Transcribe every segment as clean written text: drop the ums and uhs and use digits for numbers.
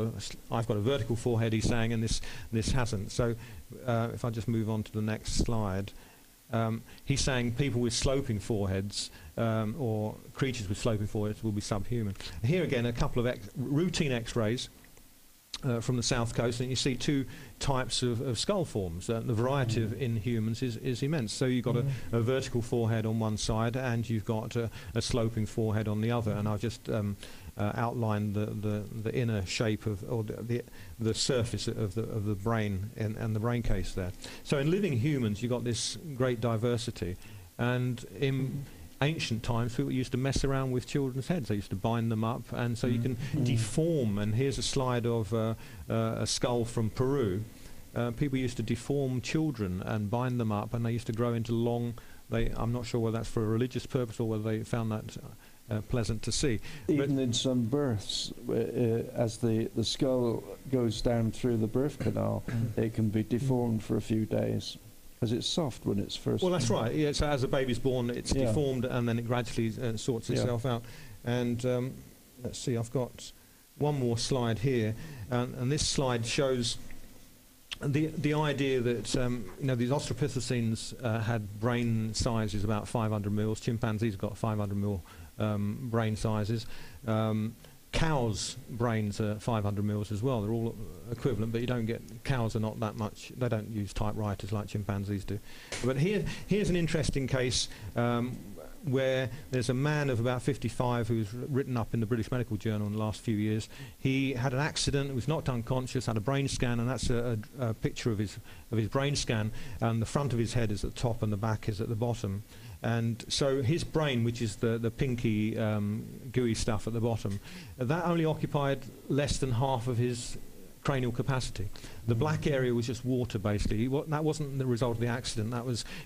I've got a vertical forehead, he's saying, and this hasn't. So if I just move on to the next slide, he's saying people with sloping foreheads or creatures with sloping foreheads will be subhuman. Here again, a couple of routine X-rays from the south coast, and you see two types of skull forms. The variety in humans is immense. So you've got a vertical forehead on one side, and you've got a sloping forehead on the other. And I've just outlined the inner shape or the surface of the brain and the brain case there. So in living humans, you've got this great diversity, and in ancient times, people used to mess around with children's heads. They used to bind them up, and so you can deform. And here's a slide of a skull from Peru. People used to deform children and bind them up, and they used to grow into long. I'm not sure whether that's for a religious purpose or whether they found that pleasant to see. Even in some births, as the skull goes down through the birth canal, it can be deformed for a few days. Because it's soft when it's first. Well, that's right. Yeah. So as a baby's born, it's deformed, and then it gradually sorts itself out. And let's see. I've got one more slide here, and this slide shows the idea that these Australopithecines had brain sizes about 500 mils. Chimpanzees got 500 mil brain sizes. Cows' brains are 500 mils as well. They're all equivalent, but cows are not that much. They don't use typewriters like chimpanzees do. But here's an interesting case where there's a man of about 55 who's written up in the British Medical Journal in the last few years. He had an accident, was knocked unconscious, had a brain scan, and that's a picture of his brain scan. And the front of his head is at the top and the back is at the bottom. And so his brain, which is the pinky gooey stuff at the bottom, that only occupied less than half of his cranial capacity. The black area was just water, basically. That wasn't the result of the accident.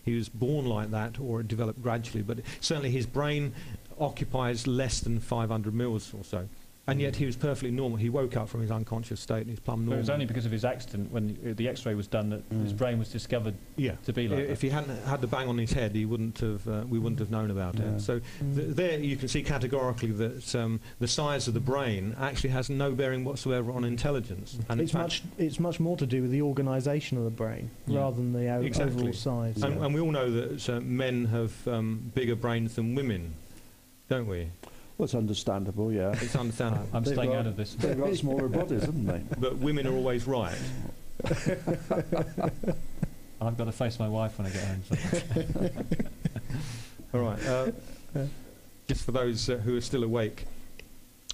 He was born like that, or it developed gradually. But certainly his brain occupies less than 500 mils or so. And yet he was perfectly normal. He woke up from his unconscious state and he's plumb normal. But it was only because of his accident, when the X-ray was done, that his brain was discovered to be like that. If he hadn't had the bang on his head, we wouldn't have known about it. So there you can see categorically that the size of the brain actually has no bearing whatsoever on intelligence. And it's much more to do with the organisation of the brain rather than the overall size. And we all know that men have bigger brains than women, don't we? Well, it's understandable, yeah. It's understandable. I'm staying out of this. They've got smaller bodies, haven't they? But women are always right. I've got to face my wife when I get home. So. All right. Just for those who are still awake,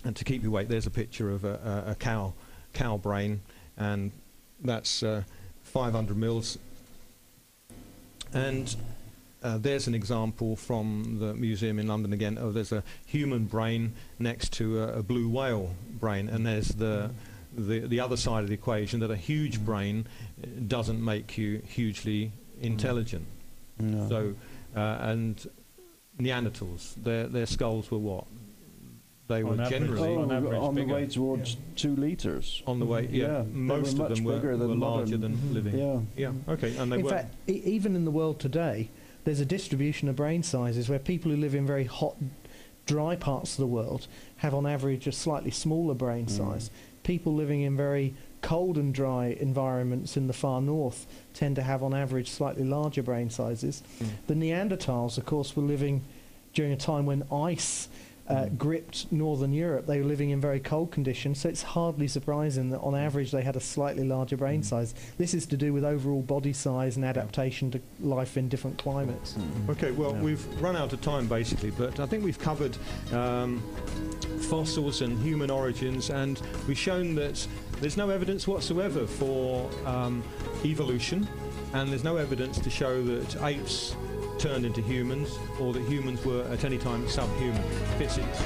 and to keep you awake, there's a picture of a cow brain, and that's 500 mils. And there's an example from the museum in London again. There's a human brain next to a blue whale brain, and there's the other side of the equation, that a huge brain doesn't make you hugely intelligent. No. So, and Neanderthals, their skulls were what? They were generally on the way towards 2 litres. On the way, most of them were larger than living. Yeah. Okay. And in fact, even in the world today, there's a distribution of brain sizes where people who live in very hot, dry parts of the world have on average a slightly smaller brain size. People living in very cold and dry environments in the far north tend to have on average slightly larger brain sizes. The Neanderthals, of course, were living during a time when ice gripped northern Europe. They were living in very cold conditions, so it's hardly surprising that on average they had a slightly larger brain size. This is to do with overall body size and adaptation to life in different climates. Okay, well, we've run out of time basically, but I think we've covered fossils and human origins, and we've shown that there's no evidence whatsoever for evolution, and there's no evidence to show that apes turned into humans, or that humans were at any time subhuman. Physics.